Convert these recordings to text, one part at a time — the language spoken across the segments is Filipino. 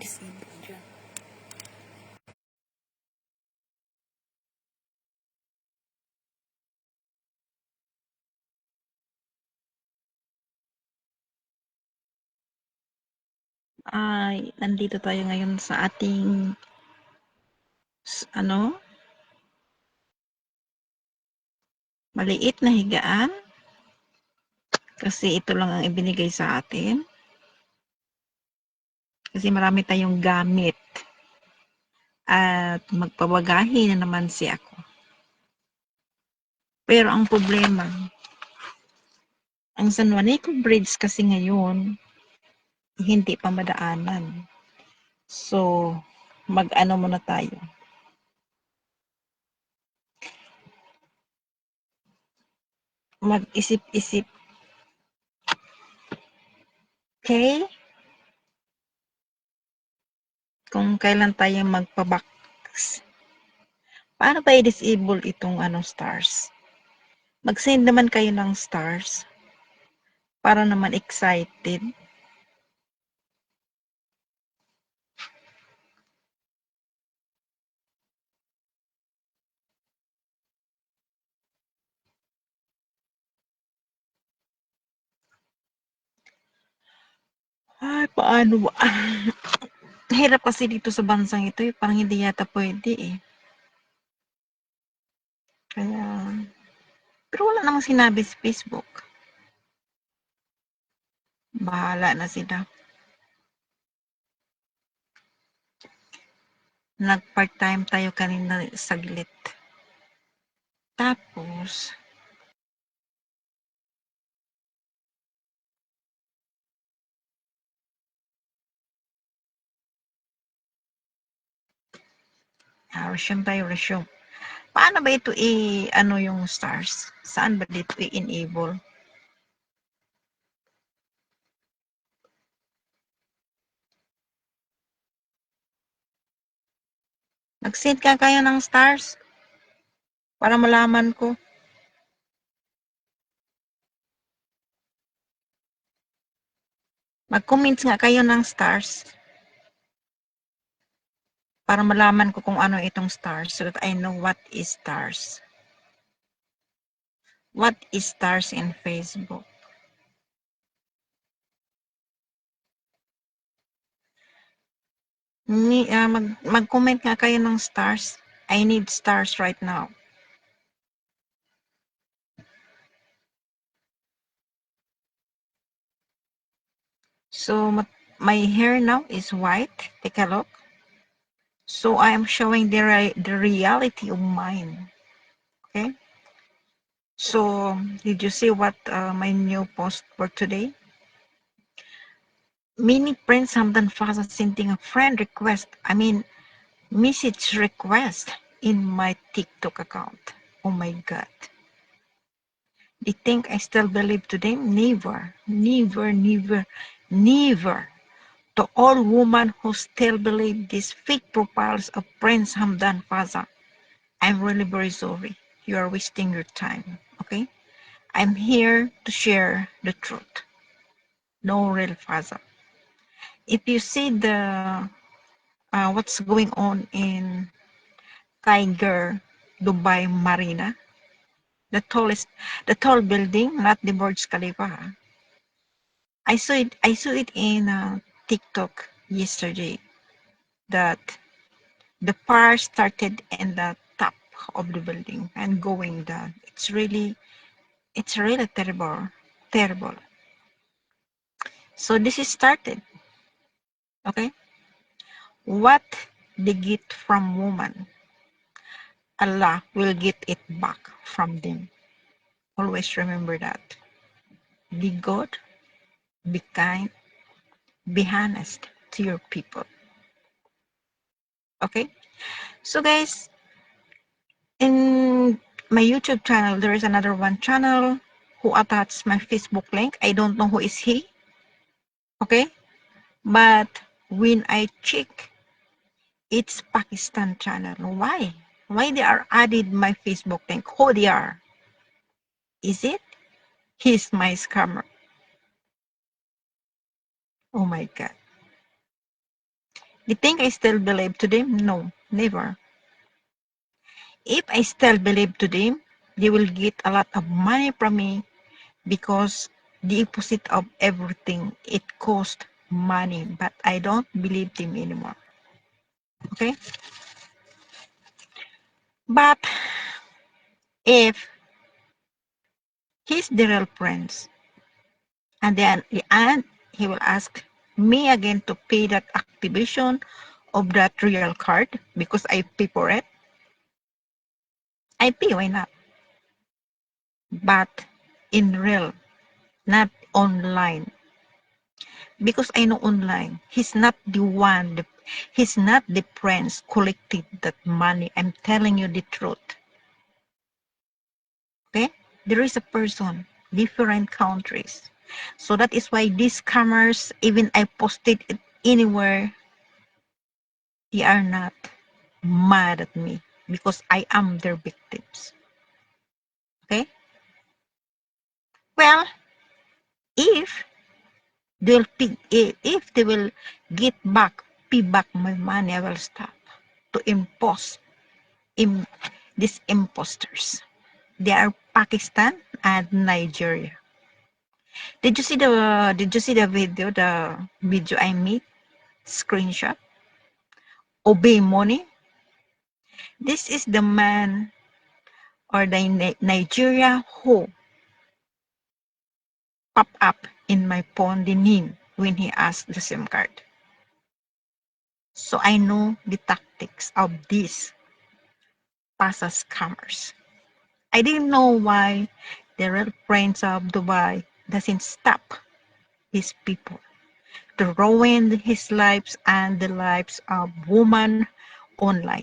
disable dyan. Ay, nandito tayo ngayon sa ating maliit na higaan kasi ito lang ang ibinigay sa atin. Kasi marami tayong gamit. At magpabagahe na naman si ako. Pero ang problema, ang San Juanico Bridge kasi ngayon, hindi pa madaanan. So, mag-ano muna tayo. Mag-isip-isip. Okay? Kung kailan tayo magpabox. Paano tayo disable itong stars? Mag-send naman kayo ng stars para naman excited. Ay, paano ba? Hirap kasi dito sa bansang ito, parang hindi yata pwede eh. Kaya, pero wala namang sinabi sa Facebook. Bahala na sila. Nag-part-time tayo kanina saglit. Tapos, resume tayo, resume. Paano ba ito yung stars? Saan ba dito i-enable? Nag-send ka kayo ng stars para malaman ko. Mag-comments nga kayo ng stars para malaman ko kung ano itong stars so that I know what is stars. What is stars in Facebook? Mag-comment nga kayo ng stars. I need stars right now. So, my hair now is white. Take a look. So, I am showing the reality of mine. Okay? So, did you see what my new post for today? Many friends Hamdan Faza sending a friend request. Message request in my TikTok account. Oh my God. They think I still believe to them? Never, never, never, never. To all women who still believe these fake profiles of Prince Hamdan Faza, I'm really very sorry. You are wasting your time, okay? I'm here to share the truth. No real Faza. If you see the what's going on in Tiger Dubai Marina, the tall building, not the Burj Khalifa. I saw it in TikTok yesterday that the fire started in the top of the building and going down. It's really terrible, terrible. So this is started, okay? What they get from woman, Allah will get it back from them. Always remember that. Be good, be kind, be honest to your people. Okay? So guys, in my YouTube channel, there is another one channel who attached my Facebook link. I don't know who is he. Okay? But when I check, it's Pakistan channel. Why? Why they are added my Facebook link? Who they are? Is it? He's my scammer. Oh my God. Do you think I still believe to them? No, never. If I still believe to them, they will get a lot of money from me because the opposite of everything, it costs money, but I don't believe them anymore. Okay? But if he's the real prince, and then and he will ask me again to pay that activation of that real card because I pay for it, I pay, why not? But in real, not online. Because I know online, he's not the one, he's not the prince collected that money. I'm telling you the truth. Okay? There is a person, different countries. So that is why these scammers, even I posted it anywhere, they are not mad at me because I am their victims. Okay? Well, if if they will get back, pay back my money, I will stop to impose im, these imposters. They are Pakistan and Nigeria. Did you see the video I made? Screenshot. Obey money. This is the man or the Nigeria who pop up in my phone the name when he asked the SIM card. So I know the tactics of these PASA scammers. I didn't know why the real prince of Dubai doesn't stop his people to ruin his lives and the lives of women online.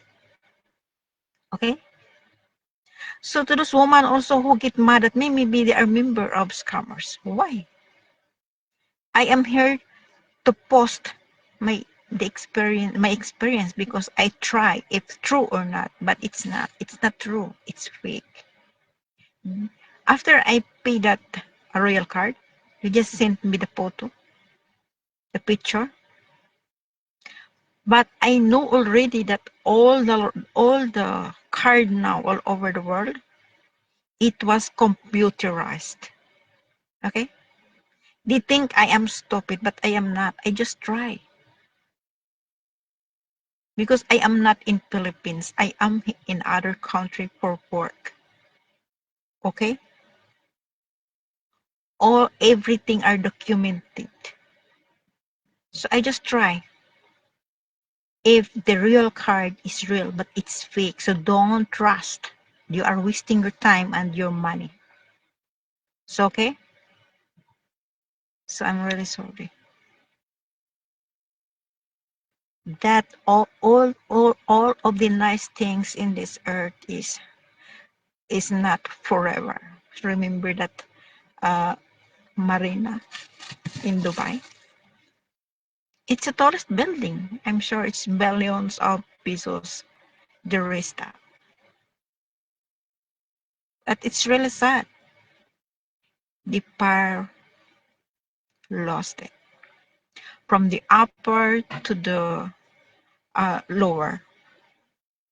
Okay? So to those women also who get mad at me, maybe they are member of scammers. Why? I am here to post my my experience because I try if true or not, but it's not. It's not true. It's fake. After I pay that a royal card, you just sent me the photo, the picture. But I know already that all the card now all over the world, it was computerized. Okay? They think I am stupid, but I am not. I just try. Because I am not in Philippines. I am in other country for work. Okay? All everything are documented. So I just try. If the real card is real, but it's fake, so don't trust. You are wasting your time and your money. So okay? So I'm really sorry. That all of the nice things in this earth is not forever. Remember that marina in Dubai. It's a tallest building. I'm sure it's billions of pesos, the rest. But it's really sad. The power lost it. From the upper to the lower.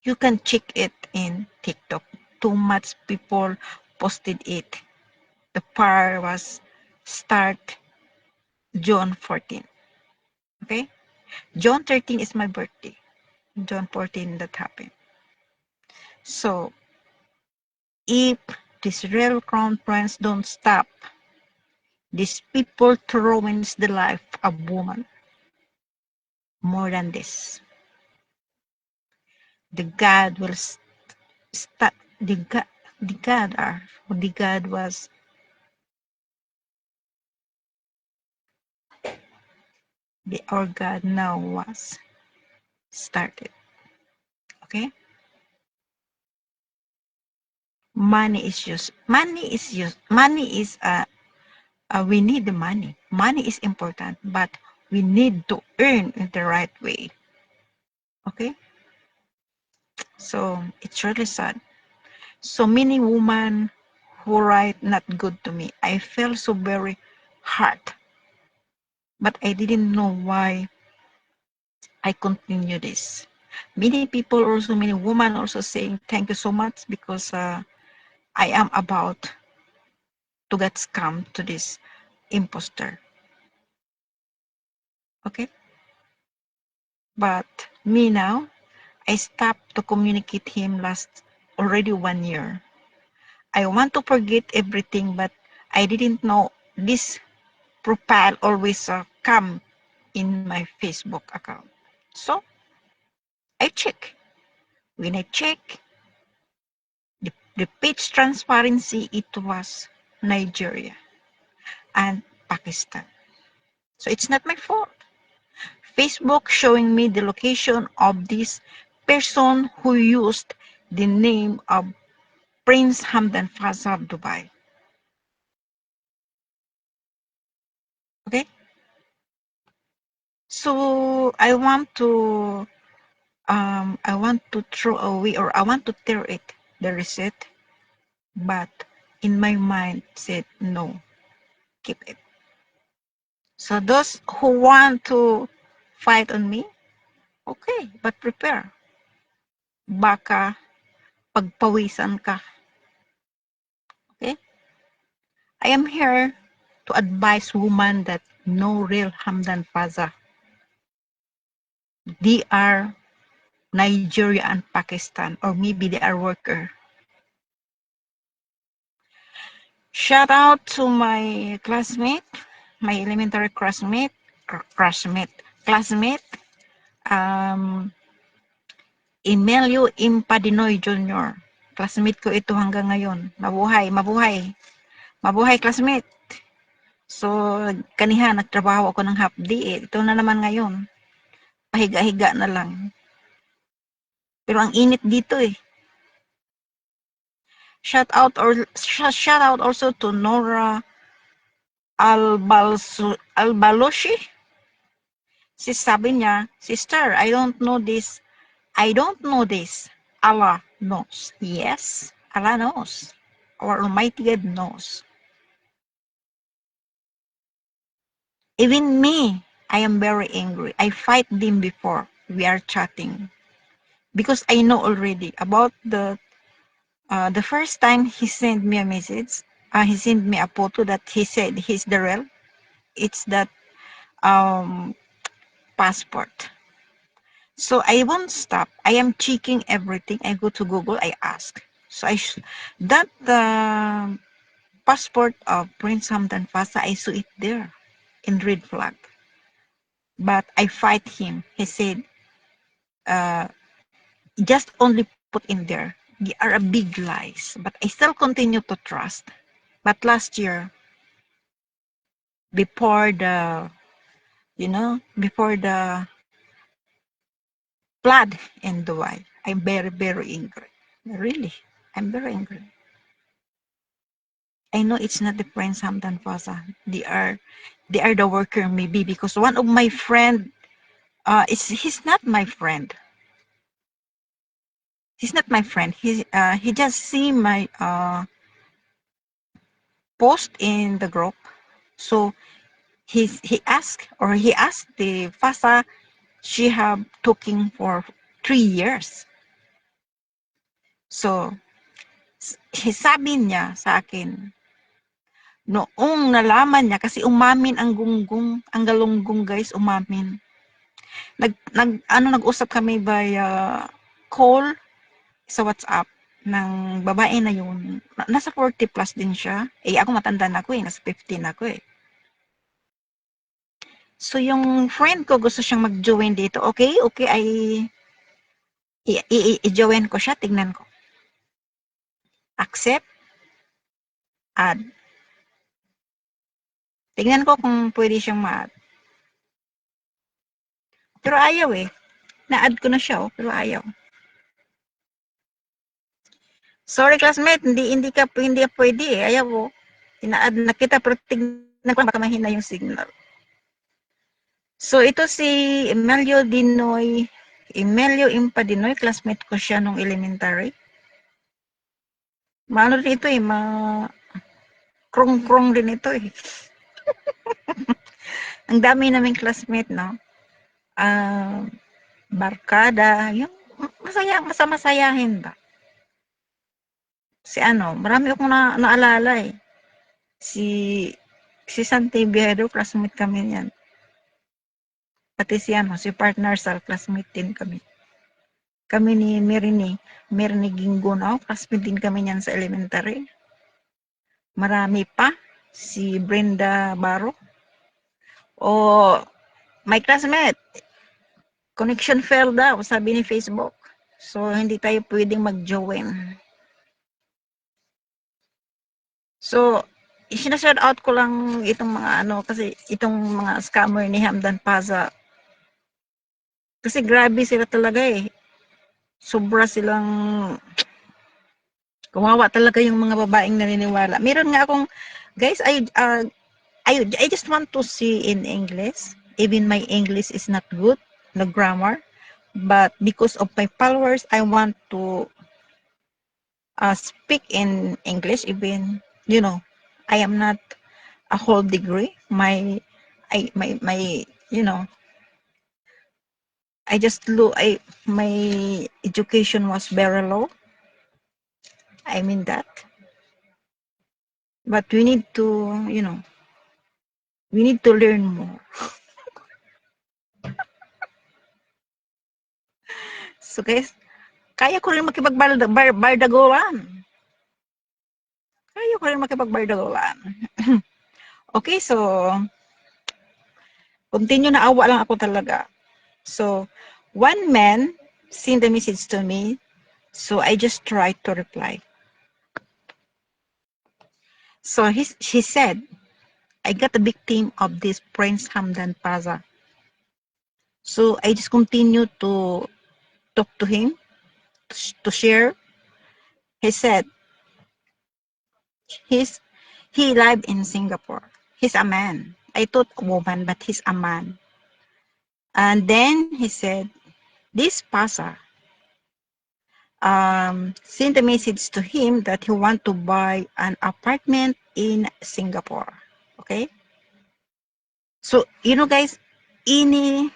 You can check it in TikTok. Too much people posted it. The power was start June 14. Okay? June 13 is my birthday. June 14 that happened. So if this real crown prince don't stop, these people ruins the life of woman more than this. The God will stop. The God was our God now was started. Okay, money is we need the money. Money is important, but we need to earn in the right way. Okay, so it's really sad. So many women who write not good to me. I feel so very hurt, but I didn't know why I continue this. Many people also, many women also saying thank you so much because I am about to get scammed to this imposter. Okay? But me now, I stopped to communicate him last already 1 year. I want to forget everything, but I didn't know this profile always come in my Facebook account. So I check. When I check the page transparency, it was Nigeria and Pakistan. So it's not my fault. Facebook showing me the location of this person who used the name of Prince Hamdan Faza of Dubai. Okay? So I want to throw away or I want to tear it, the receipt, but in my mind said no, keep it. So those who want to fight on me, okay, but prepare. Baka pagpawisan ka. Okay? I am here to advise women that no real Hamdan Faza. They are Nigeria and Pakistan, or maybe they are worker. Shout out to my classmate, my elementary classmate, um, Emilio Impadinoy Jr. Classmate ko ito hanggang ngayon. Mabuhay, mabuhay. Mabuhay, classmate. So, kaniha, nagtrabaho ako ng half day. Ito na naman ngayon. Pahiga-higa na lang. Pero ang init dito eh. Shout out also to Nora Albaloshi. Sabi niya, Sister, I don't know this. Allah knows. Yes, Allah knows. Our Almighty God knows. Even me, I am very angry. I fight them before we are chatting because I know already about the first time he sent me a message. He sent me a photo that he said he's the real. It's that um, passport. So I won't stop. I am checking everything. I go to Google. I ask. So that the passport of Prince Hamdan Fasa, I saw it there in red flag. But I fight him. He said, uh, just only put in there. They are a big lies. But I still continue to trust. But last year, before before the flood in Dubai, I'm very, very angry. Really, I'm very angry. I know it's not the Prince Hamdan Fasa. They are the worker maybe because one of my friend, he's not my friend. He's not my friend. He just see my post in the group. So he asked the Fasa she have talking for 3 years. So sabi niya sa akin, noong nalaman niya, kasi umamin ang gunggong, ang galunggong guys, umamin. Nag-usap kami via call sa WhatsApp ng babae na yun. Nasa 40 plus din siya. Eh, ako matanda na ako eh. Nasa 15 ako eh. So, yung friend ko gusto siyang mag-join dito. Okay, i-join ko siya. Tignan ko. Accept. Add. Tignan ko kung pwede siyang ma-add. Pero ayaw eh. Na-add ko na siya pero ayaw. Sorry classmate, hindi ka pwede eh. Ayaw ko. Ina-add na kita pero tignan ko baka mahina yung signal. So ito si Emilio Impadinoy, classmate ko siya nung elementary. Maano din ito eh, krong-krong din ito eh. Ang dami naming classmate, no? barkada, yung masamasayahin ba? Si marami akong naalala eh. Si Santi Biero, classmate kami niyan. Pati si partner sa classmate din kami. Kami ni Mirni Gingunao, classmate din kami niyan sa elementary. Marami pa, si Brenda Baro. O, my classmate, connection failed daw, sabi ni Facebook. So, hindi tayo pwedeng mag-join. So, sinashout out ko lang itong mga kasi itong mga scammer ni Hamdan Paza. Kasi grabe sila talaga eh. Sobra silang kawawa talaga yung mga babaeng naniniwala. Meron nga akong, guys, I just want to see in English. Even my English is not good, no grammar. But because of my followers, I want to speak in English. Even, I am not a whole degree. My I just look. My education was very low. I mean that. But we need to, we need to learn more. So guys, kaya ko rin makipagbardagulan. Kaya ko rin makipagbardagulan. Okay, so, continue na awa lang ako talaga. So, one man sent a message to me, so I just tried to reply. So, she said, I got a victim of this Prince Hamdan Paza. So, I just continue to talk to him, to share. He said, he lived in Singapore. He's a man. I thought a woman, but he's a man. And then he said, this Paza sent a message to him that he want to buy an apartment in Singapore. Okay? So, guys, any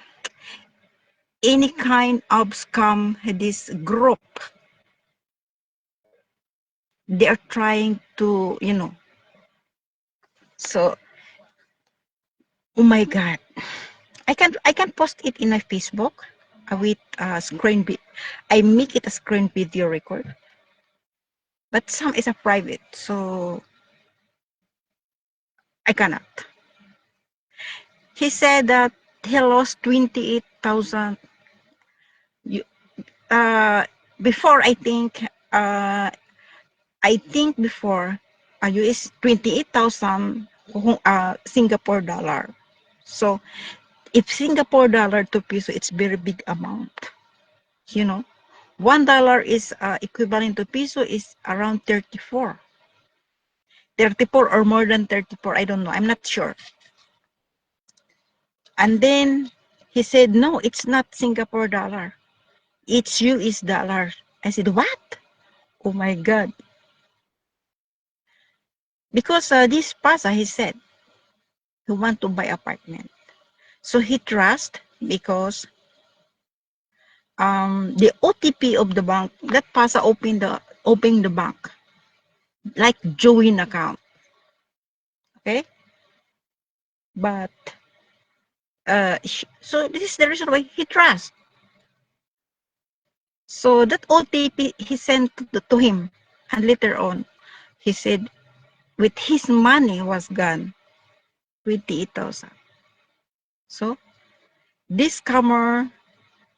kind of scam, this group, they are trying to, so, oh my God. I can post it in my Facebook with screen I make it a screen video record. But some is a private, so I cannot. He said that he lost 28,000. Before I think before US 28,000 Singapore dollar. So if Singapore dollar to peso, it's very big amount. $1 is equivalent to peso is around 34. 34 or more than 34. I don't know. I'm not sure. And then he said, no, it's not Singapore dollar. It's US dollar. I said, what? Oh my God. Because this Pasa, he said, he want to buy apartment. So he trust because the OTP of the bank, that Pasa open the bank, like join account. Okay? But, so this is the reason why he trust. So that OTP he sent to him, and later on, he said, with his money was gone, 28,000. So this scammer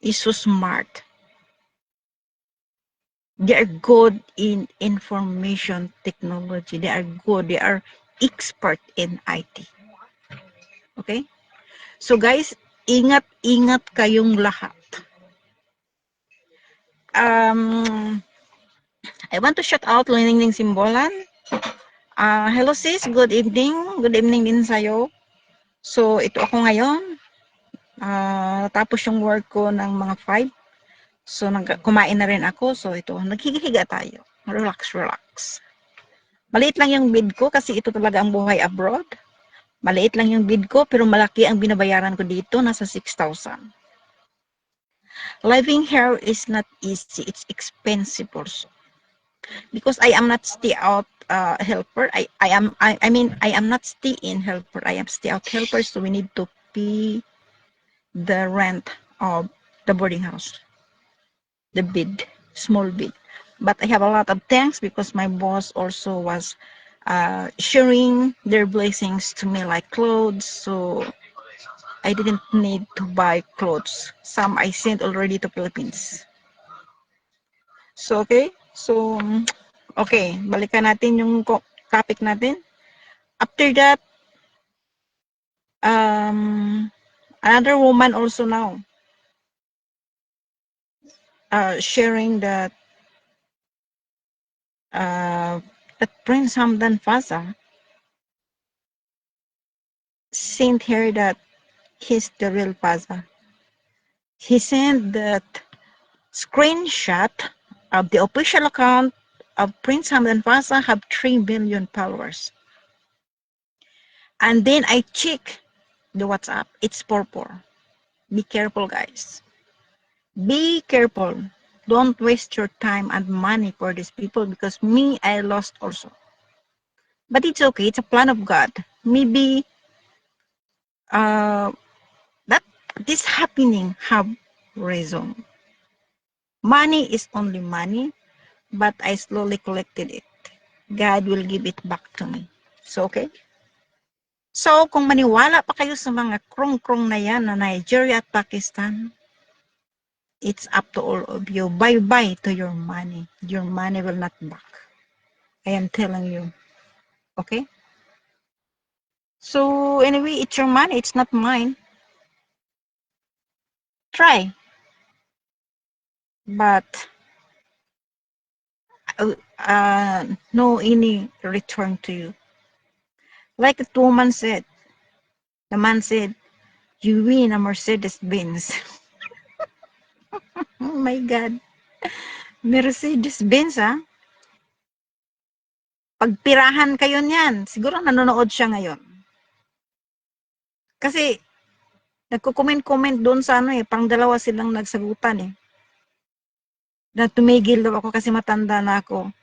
is so smart. They are good in information technology. They are good. They are expert in IT. Okay? So guys, ingat kayong lahat. I want to shout out Luningning Simbolan. Hello sis, good evening. Good evening din sa'yo. So, ito ako ngayon. Tapos yung work ko ng mga 5. So, kumain na rin ako. So, ito, naghihiga tayo. Relax. Maliit lang yung bid ko kasi ito talaga ang buhay abroad. Maliit lang yung bid ko pero malaki ang binabayaran ko dito. Nasa 6,000. Living here is not easy. It's expensive also. Because I am not stay out helper. I am not stay in helper. I am stay out helper. So we need to pay the rent of the boarding house, the bid, small bid. But I have a lot of thanks because my boss also was sharing their blessings to me like clothes. So I didn't need to buy clothes. Some I sent already to Philippines. So, okay. So, okay. Balikan natin yung topic natin. After that, another woman also now sharing that Prince Hamdan Faza sent her that he's the real Faza. He sent that screenshot of the official account of Prince Hamdan Faza have 3 million followers. And then I check the WhatsApp. It's purple. Be careful, guys. Be careful. Don't waste your time and money for these people because me, I lost also. But it's okay. It's a plan of God. Maybe that this happening have reason. Money is only money, but I slowly collected it. God will give it back to me. So, okay? So, kung maniwala pa kayo sa mga krong-krong na yan na Nigeria at Pakistan, it's up to all of you. Bye-bye to your money. Your money will not back. I am telling you. Okay? So, anyway, it's your money. It's not mine. Try. But, no any return to you. Like the woman said, the man said, you win a Mercedes Benz. Oh my God. Mercedes Benz, ha? Pagpirahan kayo niyan. Siguro nanonood siya ngayon. Kasi, nagko-comment doon sa ano eh, pang dalawa silang nagsagutan eh. Na tumigil daw ako kasi matanda na ako.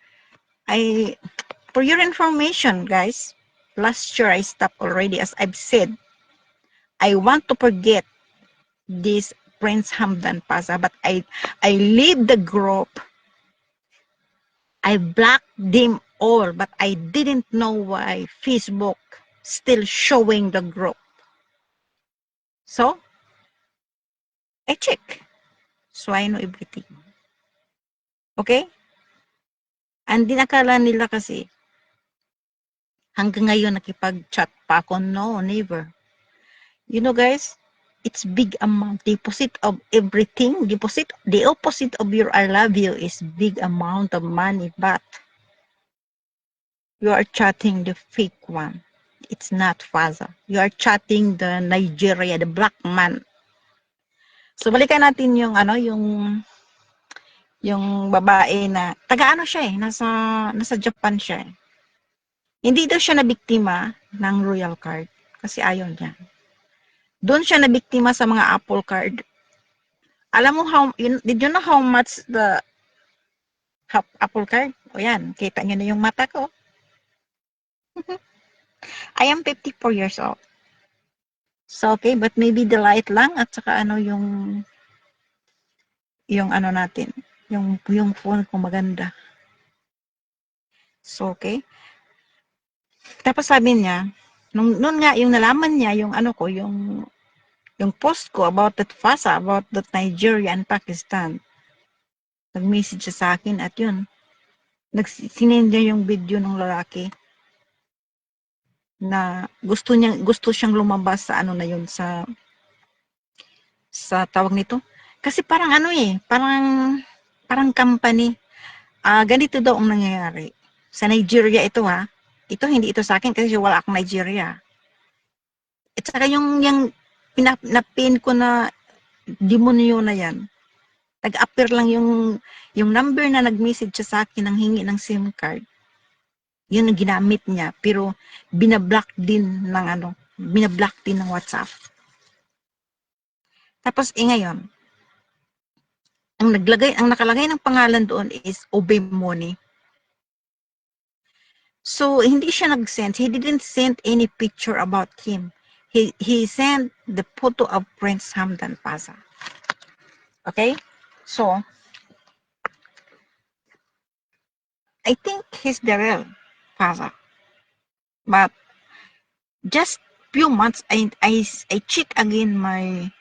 For your information, guys, last year I stopped already. As I've said, I want to forget this Prince Hamdan Paza, but I leave the group. I blocked them all, but I didn't know why Facebook still showing the group. So, I check. So, I know everything. Okay? And dinakala nila kasi, hanggang ngayon nakipag-chat pa ako. No, never. You know, guys, it's big amount. Deposit of everything. The opposite of your I love you is big amount of money, but you are chatting the fake one. It's not Faza. You are chatting the Nigeria, the black man. So balikan natin yung yung babae na taga-ano siya eh, nasa Japan siya eh. Hindi daw siya na biktima ng Royal Card kasi ayaw niya. Doon siya na biktima sa mga Apple Card. Alam mo did you know how much the Apple Card? O yan, kita niyo na yung mata ko. I am 54 years old. So, okay, but maybe the light lang at saka yung ano natin, yung phone ko maganda. So, okay. Tapos sabi niya, nung nga yung nalaman niya yung yung post ko about that FASA, about that Nigeria and Pakistan. Nag-message siya sa akin at yun, sinend niya yung video ng lalaki na gusto siyang lumabas sa na yun sa tawag nito. Kasi parang parang company. Ganito daw ang nangyayari. Sa Nigeria ito ha. Ito hindi ito sa akin kasi wala akong Nigeria. At saka yung pinapin ko na demonyo na yan. Nag-appear lang yung number na nag-message siya sa akin ng hingi ng SIM card. Yun ang ginamit niya. Pero binablock din ng WhatsApp. Tapos ngayon, Ang nakalagay ng pangalan doon is Obemoni. So, hindi siya nag-send. He didn't send any picture about him. He sent the photo of Prince Hamdan Paza. Okay? So, I think he's the real Paza. But, just few months, I check again my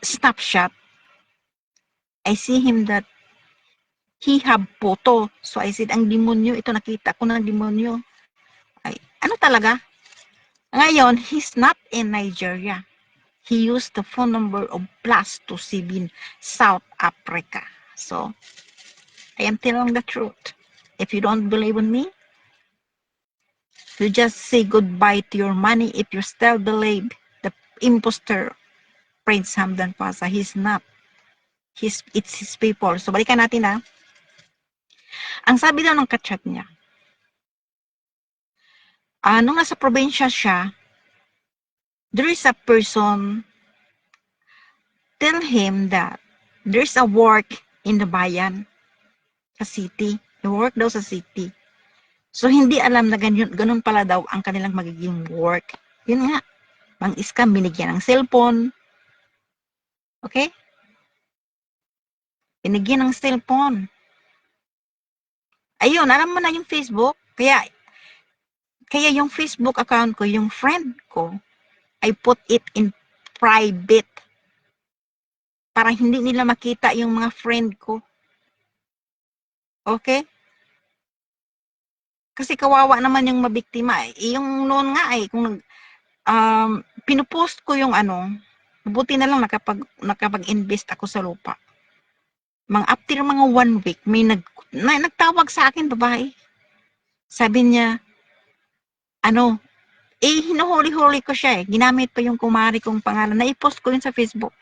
snapshot. I see him that he have photo. So, I said, ang demonyo, ito nakita ko ng demonyo. Ay, ano talaga? Ngayon, he's not in Nigeria. He used the phone number of +27 South Africa. So, I am telling the truth. If you don't believe in me, you just say goodbye to your money if you still believe the imposter Prince Hamdan Paza. He's not. It's his people. So, balikan natin ha. Ang sabi daw ng kachat niya, nung nasa probinsya siya, there is a person tell him that there's a work in the bayan, sa city. Work daw sa city. So, hindi alam na ganun pala daw ang kanilang magiging work. Yun nga, pang-scam, binigyan ng cellphone. Okay? Binigyan ng cellphone. Ayun, alam mo na yung Facebook. Kaya yung Facebook account ko, yung friend ko, I put it in private. Para hindi nila makita yung mga friend ko. Okay? Kasi kawawa naman yung mabiktima. Yung noon nga kung pinupost ko yung buti na lang nakapag-invest ako sa lupa. After mga 1 week, may nagtawag sa akin, babae. Sabi niya, hinuhuli-huli ko siya Ginamit pa yung kumari kong pangalan. Na-post ko yun sa Facebook.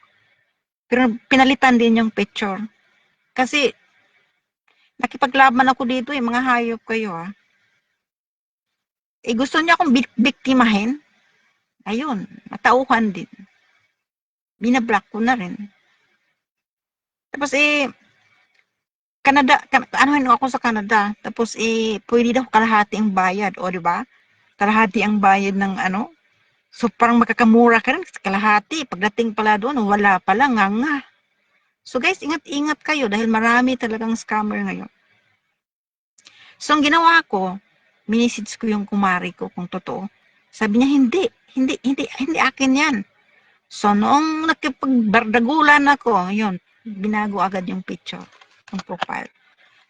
Pero pinalitan din yung picture. Kasi, nakipaglaban ako dito mga hayop kayo gusto niya akong biktimahin. Ayun, natauhan din. Binablock ko na rin. Tapos Canada, ako sa Canada. Tapos pwede daw kalahati ang bayad, o di ba? Kalahati ang bayad ng So parang makakamura ka rin sa kalahati. Pagdating pala doon, wala pala, nga. So guys, ingat-ingat kayo dahil marami talagang scammer ngayon. So ang ginawa ko, minisits ko yung kumari ko kung totoo. Sabi niya, hindi akin yan. So noong nakipagbardagulan ako, yun, binago agad yung picture, yung profile.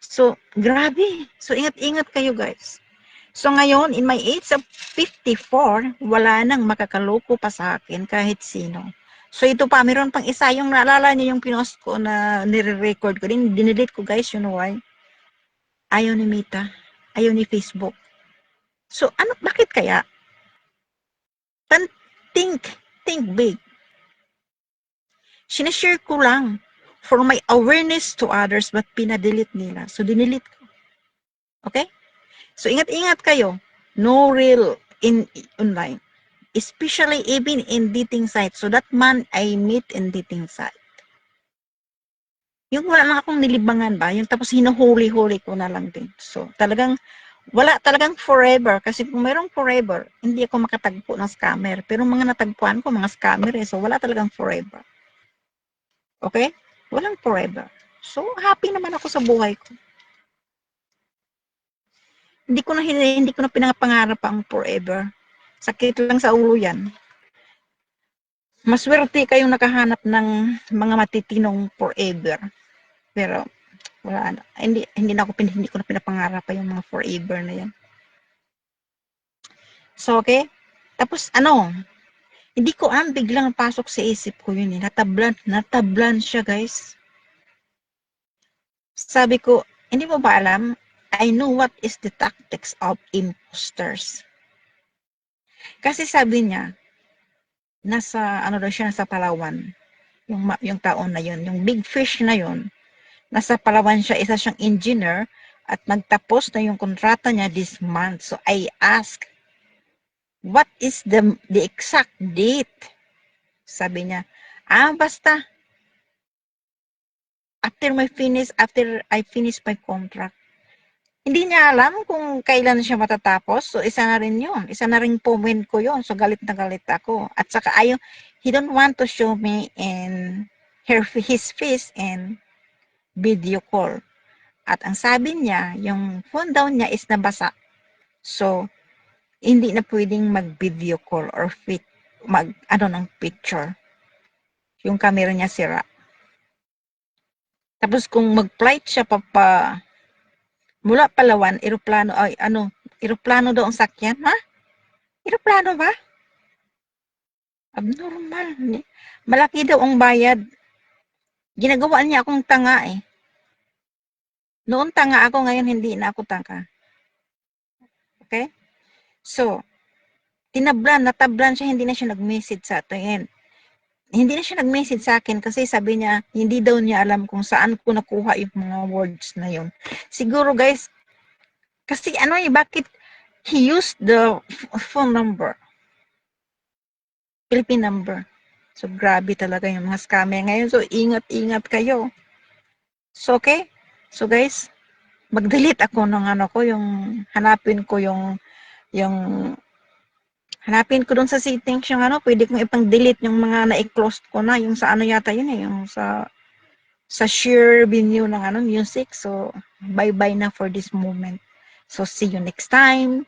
So, grabe. So, ingat-ingat kayo guys. So, ngayon, in my age of 54, wala nang makakaloko pa sa akin kahit sino. So, ito pa, meron pang isa, yung naalala niyo yung pinost ko na nire-record ko din, dinelete ko guys, you know why? Ayaw ni Mita, ayaw ni Facebook. So, bakit kaya? Think big. Sinashare ko lang for my awareness to others, but pinadelete nila. So, dinelete ko. Okay? So, ingat-ingat kayo. No real in online. Especially even in dating site. So, that man I meet in dating site. Yung wala lang akong nilibangan ba? Yung tapos hinuhuli-huli ko na lang din. So, wala talagang forever. Kasi kung mayroong forever, hindi ako makatagpo ng scammer. Pero mga natagpuan ko, mga scammer So, wala talagang forever. Okay? Walang forever. So, happy naman ako sa buhay ko. Hindi ko na pinapangarap ang forever. Sakit lang sa ulo yan. Maswerte kayong nakahanap ng mga matitinong forever. Pero wala na. Hindi ko na pinapangarap pa yung mga forever na yan. So, okay? Tapos hindi ko biglang pasok sa isip ko yun Natablan siya, guys. Sabi ko, hindi mo ba alam? I know what is the tactics of imposters. Kasi sabi niya, nasa Palawan. Yung taon na yun, yung big fish na yun, nasa Palawan siya, isa siyang engineer, at nagtapos na yung kontrata niya this month. So I asked, what is the exact date? Sabi niya, basta after I finish my contract. Hindi niya alam kung kailan siya matatapos. So, isa na rin yun. Isa na rin comment ko yun. So, galit na galit ako. At saka, he don't want to show me in his face in video call. At ang sabi niya, yung phone daw niya is nabasa. So, hindi na pwedeng mag-video call or ng picture. Yung camera niya sira. Tapos kung mag-flight siya mula Palawan, eroplano daw ang sakyan, ha? Eroplano ba? Abnormal. Malaki daw ang bayad. Ginagawa niya akong tanga eh. Noon tanga ako, ngayon hindi na ako tanga. Okay? So, natablan siya, hindi na siya nag-message sa atin. Hindi na siya nag-message sa akin kasi sabi niya, hindi daw niya alam kung saan ko nakuha yung mga words na yun. Siguro guys, kasi bakit he used the phone number, Philippine number. So, grabe talaga yung mga scammer ngayon. So, ingat-ingat kayo. So, okay? So, guys, mag-delete ako ng hanapin ko doon sa settings yung pwede kong ipang-delete yung mga na-close ko na, yung sa yata yun eh, yung sa share venue ng music. So, bye-bye na for this moment. So, see you next time.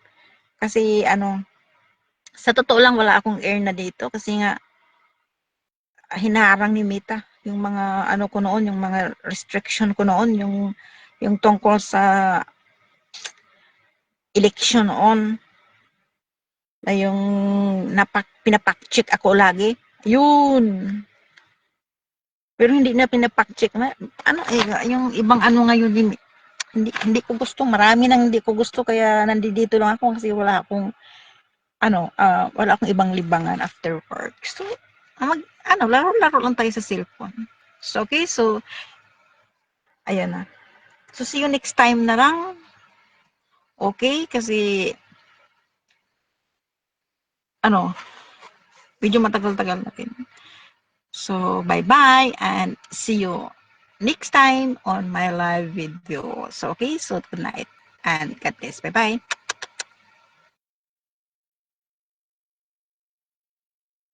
Kasi, sa totoo lang, wala akong air na dito kasi nga, hinarang ni Meta yung mga ko noon, yung mga restriction ko noon, yung tungkol sa election on na yung pinapak-check ako lagi. Yun. Pero hindi na pinapak-check na yung ibang ngayon hindi ko gusto, marami nang hindi ko gusto kaya nandito lang ako kasi wala akong wala akong ibang libangan after work. So, laro-laro lang tayo sa cellphone. So, okay, so, ayan na. So, see you next time na lang. Okay, kasi, medyo matagal-tagal natin. So, bye-bye and see you next time on my live video. So, okay, so good night and God bless. Bye-bye.